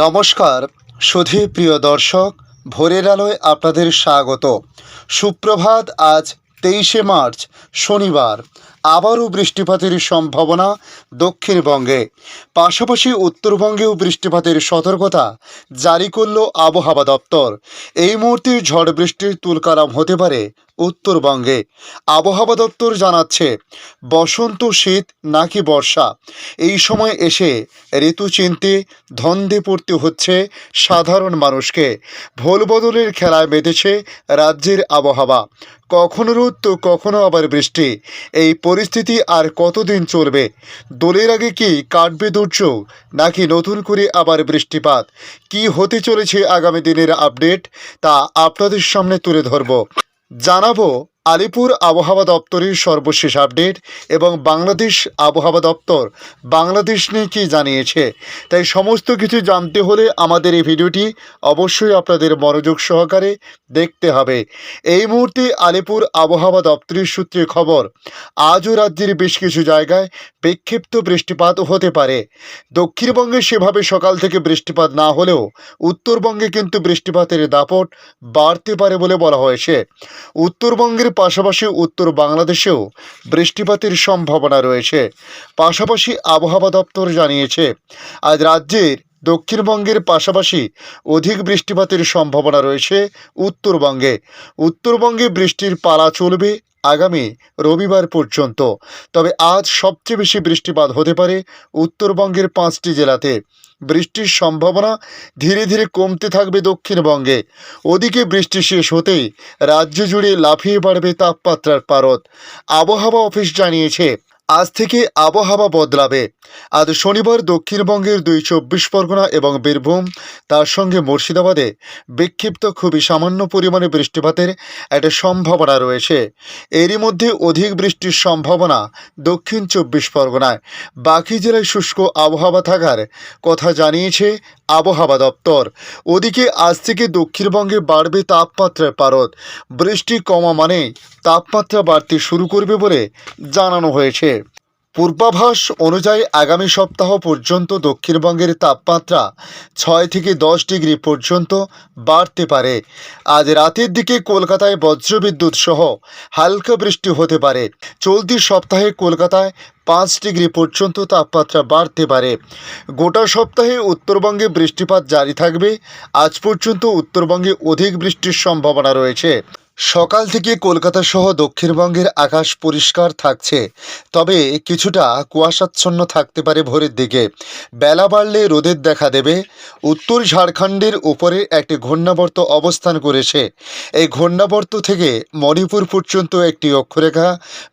নমস্কার সুধী প্রিয় দর্শক, ভোরের আলোয় আপনাদের স্বাগত। সুপ্রভাত। আজ 23শে মার্চ শনিবার। আবারও বৃষ্টিপাতের সম্ভাবনা দক্ষিণবঙ্গে, পাশাপাশি উত্তরবঙ্গেও বৃষ্টিপাতের সতর্কতা জারি করল আবহাওয়া দপ্তর। এই মুহূর্তে ঝড় বৃষ্টির তুলকালাম হতে পারে উত্তরবঙ্গে। আবহাওয়া দপ্তর জানাচ্ছে, বসন্ত, শীত নাকি বর্ষা, এই সময় এসে ঋতু চিনতে ধন্দে পড়তে হচ্ছে সাধারণ মানুষকে। ভোল বদলের খেলায় মেতেছে রাজ্যের আবহাওয়া। কখনো রোদ তো কখনো আবার বৃষ্টি। এই পরিস্থিতি আর কতদিন চলবে? দোলের আগে কি কাটবে দুর্যোগ, নাকি নতুন করে আবার বৃষ্টিপাত? কি হতে চলেছে আগামী দিনের আপডেট, তা আপনাদের সামনে তুলে ধরব। জানাবো আলিপুর আবহাওয়া দপ্তরের সর্বশেষ আপডেট এবং বাংলাদেশ আবহাওয়া দপ্তর বাংলাদেশ নিয়ে কী জানিয়েছে। তাই সমস্ত কিছু জানতে হলে আমাদের এই ভিডিওটি অবশ্যই আপনাদের মনোযোগ সহকারে দেখতে হবে। এই মুহূর্তে আলিপুর আবহাওয়া দপ্তরের সূত্রে খবর, আজও রাজ্যের বেশ কিছু জায়গায় বিক্ষিপ্ত বৃষ্টিপাত হতে পারে। দক্ষিণবঙ্গে সেভাবে সকাল থেকে বৃষ্টিপাত না হলেও উত্তরবঙ্গে কিন্তু বৃষ্টিপাতের দাপট বাড়তে পারে বলে বলা হয়েছে। উত্তরবঙ্গের পাশাপাশি উত্তর বাংলাদেশেও বৃষ্টিপাতের সম্ভাবনা রয়েছে। পাশাপাশি আবহাওয়া দপ্তর জানিয়েছে, আজ রাজ্যের দক্ষিণবঙ্গের পাশাপাশি অধিক বৃষ্টিপাতের সম্ভাবনা রয়েছে উত্তরবঙ্গে। উত্তরবঙ্গে বৃষ্টির পালা চলবে আগামী রবিবার পর্যন্ত। তবে আজ সবচেয়ে বেশি বৃষ্টিপাত হতে পারে উত্তরবঙ্গের 5টি জেলাতে। বৃষ্টির সম্ভাবনা ধীরে ধীরে কমতে থাকবে দক্ষিণবঙ্গে। ওদিকে বৃষ্টি শেষ হতেই রাজ্য জুড়ে লাফিয়ে বাড়বে তাপমাত্রার পারদ। আবহাওয়া অফিস জানিয়েছে, আজ থেকে আবহাওয়া বদলাবে। আজ শনিবার দক্ষিণবঙ্গের 24 পরগনা এবং বীরভূম, তার সঙ্গে মুর্শিদাবাদে বিক্ষিপ্ত খুবই সামান্য পরিমাণে বৃষ্টিপাতের একটা সম্ভাবনা রয়েছে। এরই মধ্যে অধিক বৃষ্টির সম্ভাবনা দক্ষিণ 24 পরগনায়। বাকি জেলায় শুষ্ক আবহাওয়া থাকার কথা জানিয়েছে আবহাওয়া দপ্তর। ওদিকে আজ থেকে দক্ষিণবঙ্গে বাড়বে তাপমাত্রার পারদ। বৃষ্টি কমা মানেই তাপমাত্রা বাড়তে শুরু করবে বলে জানানো হয়েছে। পূর্বাভাস অনুযায়ী আগামী সপ্তাহ পর্যন্ত দক্ষিণবঙ্গের তাপমাত্রা 6 থেকে 10 ডিগ্রি পর্যন্ত বাড়তে পারে। আজ রাতের দিকে কলকাতায় বজ্রবিদ্যুৎ সহ হালকা বৃষ্টি হতে পারে। চলতি সপ্তাহে কলকাতায় 5 ডিগ্রি পর্যন্ত তাপমাত্রা বাড়তে পারে। গোটা সপ্তাহে উত্তরবঙ্গে বৃষ্টিপাত জারি থাকবে। আজ পর্যন্ত উত্তরবঙ্গে অধিক বৃষ্টির সম্ভাবনা রয়েছে। সকাল থেকে কলকাতা সহ দক্ষিণবঙ্গের আকাশ পরিষ্কার থাকছে, তবে কিছুটা কুয়াশাচ্ছন্ন থাকতে পারে ভোরের দিকে। বেলা বাড়লে রোদের দেখা দেবে। উত্তর ঝাড়খণ্ডের উপরে একটি ঘূর্ণাবর্ত অবস্থান করেছে। এই ঘূর্ণাবর্ত থেকে মণিপুর পর্যন্ত একটি অক্ষরেখা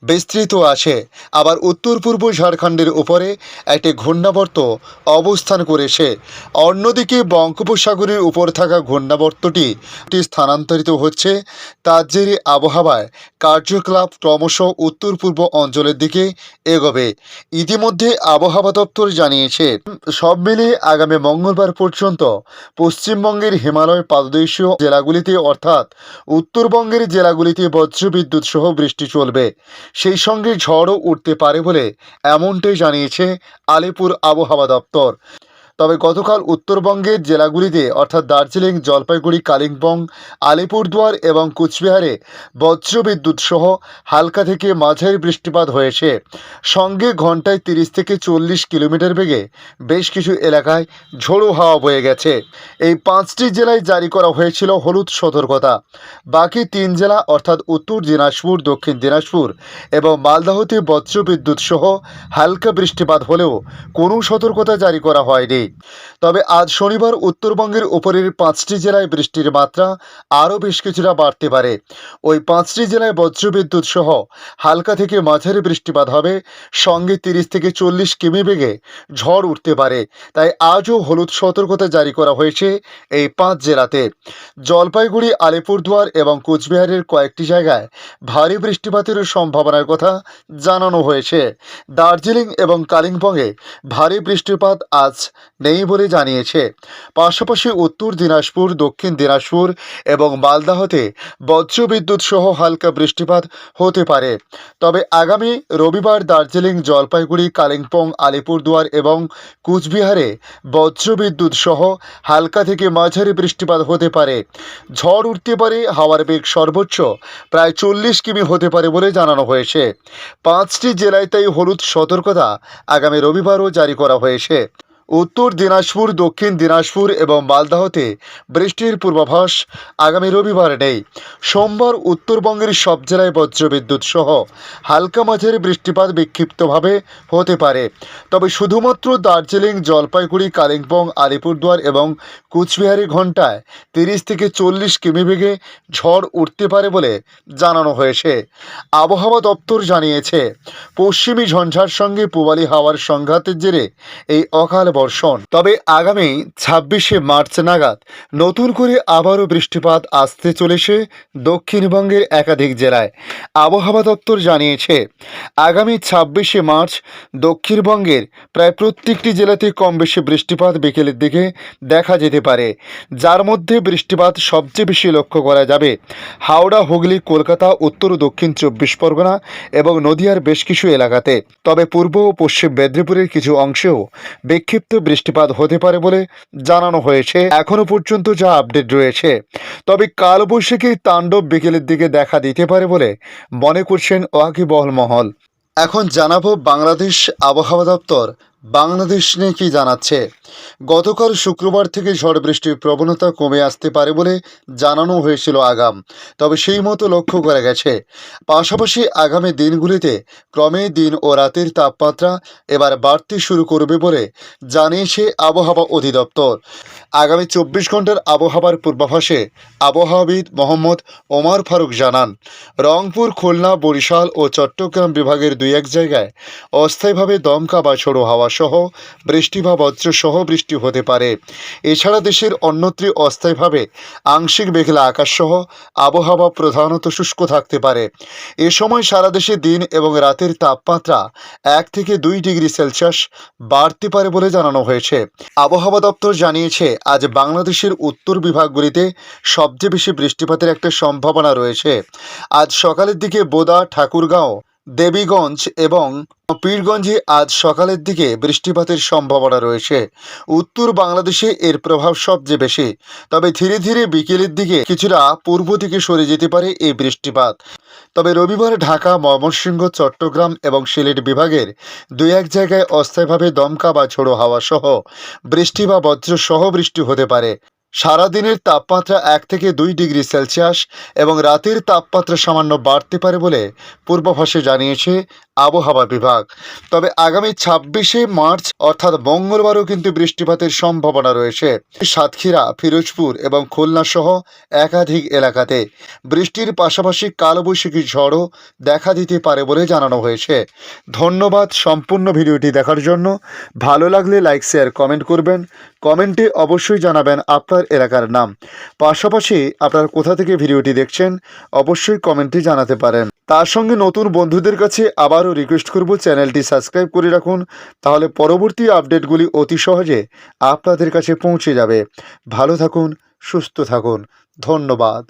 বিস্তৃত আছে। আবার উত্তর পূর্ব ঝাড়খণ্ডের উপরে একটি ঘূর্ণাবর্ত অবস্থান করেছে। অন্যদিকে বঙ্গোপসাগরের উপর থাকা ঘূর্ণাবর্তটি স্থানান্তরিত হচ্ছে। তার জেরে আবহাওয়ায় কার্যকলাপ ক্রমশ উত্তর পূর্ব অঞ্চলের দিকে এগোবে। ইতিমধ্যে আবহাওয়া দপ্তর জানিয়েছে, সব মিলিয়ে আগামী মঙ্গলবার পর্যন্ত পশ্চিমবঙ্গের হিমালয় পাদদেশীয় জেলাগুলিতে অর্থাৎ উত্তরবঙ্গের জেলাগুলিতে বজ্রবিদ্যুৎ সহ বৃষ্টি চলবে। সেই সঙ্গে ঝড়ও উঠতে পারে বলে এমনটাই জানিয়েছে আলিপুর আবহাওয়া দপ্তর। তবে গতকাল উত্তরবঙ্গের জেলাগুলিতে অর্থাৎ দার্জিলিং, জলপাইগুড়ি, কালিম্পং, আলিপুরদুয়ার এবং কুচবিহারে বজ্রবিদ্যুৎ সহ হালকা থেকে মাঝারি বৃষ্টিপাত হয়েছে। সঙ্গে ঘন্টায় 30 থেকে 40 কিলোমিটার বেগে বেশ কিছু এলাকায় ঝোড়ো হাওয়া বয়ে গেছে। এই 5টি জেলায় জারি করা হয়েছিল হলুদ সতর্কতা। বাকি 3 জেলা অর্থাৎ উত্তর দিনাজপুর, দক্ষিণ দিনাজপুর এবং মালদহতে বজ্রবিদ্যুৎ সহ হালকা বৃষ্টিপাত হলেও কোনো সতর্কতা জারি করা হয়নি। তবে আজ শনিবার উত্তরবঙ্গের উপরের 5টি জেলায় বৃষ্টির মাত্রা আরও বেশ কিছুটা বাড়তে পারে। ওই 5টি জেলায় বজ্রবিদ্যুৎ সহ হালকা থেকে মাঝারি বৃষ্টিপাত হবে। সঙ্গে 30 থেকে 40 কিমি বেগে ঝড় উঠতে পারে। তাই আজও হলুদ সতর্কতা জারি করা হয়েছে এই 5 জেলাতে। জলপাইগুড়ি, আলিপুরদুয়ার এবং কোচবিহারের কয়েকটি জায়গায় ভারী বৃষ্টিপাতের সম্ভাবনার কথা জানানো হয়েছে। দার্জিলিং এবং কালিম্পংয়ে ভারী বৃষ্টিপাত আজ নেই বলে জানিয়েছে। পাশাপাশি উত্তর দিনাজপুর, দক্ষিণ দিনাজপুর এবং মালদাহতে বজ্রবিদ্যুৎ সহ হালকা বৃষ্টিপাত হতে পারে। তবে আগামী রবিবার দার্জিলিং, জলপাইগুড়ি, কালিম্পং, আলিপুরদুয়ার এবং কুচবিহারে বজ্রবিদ্যুৎ সহ হালকা থেকে মাঝারি বৃষ্টিপাত হতে পারে। ঝড় উঠতে পারে, হাওয়ার বেগ সর্বোচ্চ প্রায় 40 কিমি হতে পারে বলে জানানো হয়েছে। 5টি জেলায় তাই হলুদ সতর্কতা আগামী রবিবারও জারি করা হয়েছে। উত্তর দিনাজপুর, দক্ষিণ দিনাজপুর এবং মালদাহতে বৃষ্টির পূর্বাভাস আগামী রবিবার নেই। সোমবার উত্তরবঙ্গের সব জেলায় বজ্রবিদ্যুৎ সহ হালকা মাঝারি বৃষ্টিপাত বিক্ষিপ্তভাবে হতে পারে। তবে শুধুমাত্র দার্জিলিং, জলপাইগুড়ি, কালিম্পং, আলিপুরদুয়ার এবং কুচবিহারে ঘন্টায় 30 থেকে 40 কিমি বেগে ঝড় উঠতে পারে বলে জানানো হয়েছে। আবহাওয়া দপ্তর জানিয়েছে, পশ্চিমী ঝঞ্ঝার সঙ্গে পূবালি হাওয়ার সংঘাতের জেরে এই অকাল বর্ষণ। তবে আগামী 26শে মার্চ নাগাদ নতুন করে আবারও বৃষ্টিপাত আসতে চলেছে দক্ষিণবঙ্গের একাধিক জেলায়। আবহাওয়া দপ্তর জানিয়েছে, আগামী 26শে মার্চ দক্ষিণবঙ্গের প্রায় প্রত্যেকটি জেলাতে কম বেশি বৃষ্টিপাত বিকেলের দিকে দেখা যেতে পারে, যার মধ্যে বৃষ্টিপাত সবচেয়ে বেশি লক্ষ্য করা যাবে হাওড়া, হুগলি, কলকাতা, উত্তর ও দক্ষিণ 24 পরগনা এবং নদিয়ার বেশ কিছু এলাকাতে। তবে পূর্ব ও পশ্চিম মেদিনীপুরের কিছু অংশেও বিক্ষিপ্ত বৃষ্টিপাত হতে পারে বলে জানানো হয়েছে এখনো পর্যন্ত যা আপডেট রয়েছে। তবে কালবৈশাখীর তাণ্ডব বিকেলের দিকে দেখা দিতে পারে বলে মনে করছেন ওয়াকিবহল মহল। এখন জানাবো বাংলাদেশ আবহাওয়া দপ্তর বাংলাদেশ নিয়ে কি জানাচ্ছে। গতকাল শুক্রবার থেকে ঝড় বৃষ্টির প্রবণতা কমে আসতে পারে বলে জানানো হয়েছিল আগাম, তবে সেই মতো লক্ষ্য করা গেছে। পাশাপাশি আগামী দিনগুলিতে ক্রমে দিন ও রাতের তাপমাত্রা এবার বাড়তে শুরু করবে বলে জানিয়েছে আবহাওয়া অধিদপ্তর। আগামী 24 ঘন্টার আবহাওয়ার পূর্বাভাসে আবহাওয়াবিদ মোহাম্মদ ওমর ফারুক জানান, রংপুর, খুলনা, বরিশাল ও চট্টগ্রাম বিভাগের 2-1 জায়গায় অস্থায়ীভাবে দমকা বা ঝোড়ো হাওয়া সহ বৃষ্টি বা বজ্র সহ বৃষ্টি হতে পারে। এছাড়া দেশের অন্যত্র অস্থায়ীভাবে আংশিক মেঘলা আকাশ সহ আবহাওয়া প্রধানত শুষ্ক থাকতে পারে। এ সময় সারা দেশে দিন এবং রাতের তাপমাত্রা 1 থেকে 2 ডিগ্রি সেলসিয়াস বাড়তে পারে বলে জানানো হয়েছে। আবহাওয়া দপ্তর জানিয়েছে, আজ বাংলাদেশের উত্তর বিভাগগুলিতে সবচেয়ে বেশি বৃষ্টিপাতের একটা সম্ভাবনা রয়েছে। আজ সকালের দিকে বোদা, ঠাকুরগাঁও, দেবীগঞ্জ এবং পীরগঞ্জে আজ সকালের দিকে বৃষ্টিপাতের সম্ভাবনা রয়েছে। উত্তর বাংলাদেশে এর প্রভাব সবচেয়ে বেশি, তবে ধীরে ধীরে বিকেলের দিকে কিছুটা পূর্ব দিকে সরে যেতে পারে এই বৃষ্টিপাত। তবে রবিবার ঢাকা, ময়মনসিংহ, চট্টগ্রাম এবং সিলেট বিভাগের 2-1 জায়গায় অস্থায়ীভাবে দমকা বা ঝোড়ো হাওয়া সহ বৃষ্টি বা বজ্র সহ বৃষ্টি হতে পারে। সারাদিনের তাপমাত্রা 1 থেকে 2 ডিগ্রি সেলসিয়াস এবং রাতের তাপমাত্রা সামান্য বাড়তে পারে বলে পূর্বাভাসে জানিয়েছে আবহাওয়া বিভাগ। তবে আগামী 26শে মার্চ অর্থাৎ মঙ্গলবারও কিন্তু বৃষ্টিপাতের সম্ভাবনা রয়েছে। সাতক্ষীরা, ফিরোজপুর এবং খুলনা সহ একাধিক এলাকাতে বৃষ্টির পাশাপাশি কালবৈশাখী ঝড়ও দেখা দিতে পারে বলে জানানো হয়েছে। ধন্যবাদ সম্পূর্ণ ভিডিওটি দেখার জন্য। ভালো লাগলে লাইক, শেয়ার, কমেন্ট করবেন। কমেন্টে অবশ্যই জানাবেন আপনার এলাকার নাম, পাশাপাশি আপনারা কোথা থেকে ভিডিওটি দেখছেন অবশ্যই কমেন্টে জানাতে পারেন। তার সঙ্গে নতুন বন্ধুদের কাছে আবারও রিকোয়েস্ট করব, চ্যানেলটি সাবস্ক্রাইব করে রাখুন, তাহলে পরবর্তী আপডেটগুলি অতি সহজে আপনাদের কাছে পৌঁছে যাবে। ভালো থাকুন, সুস্থ থাকুন, ধন্যবাদ।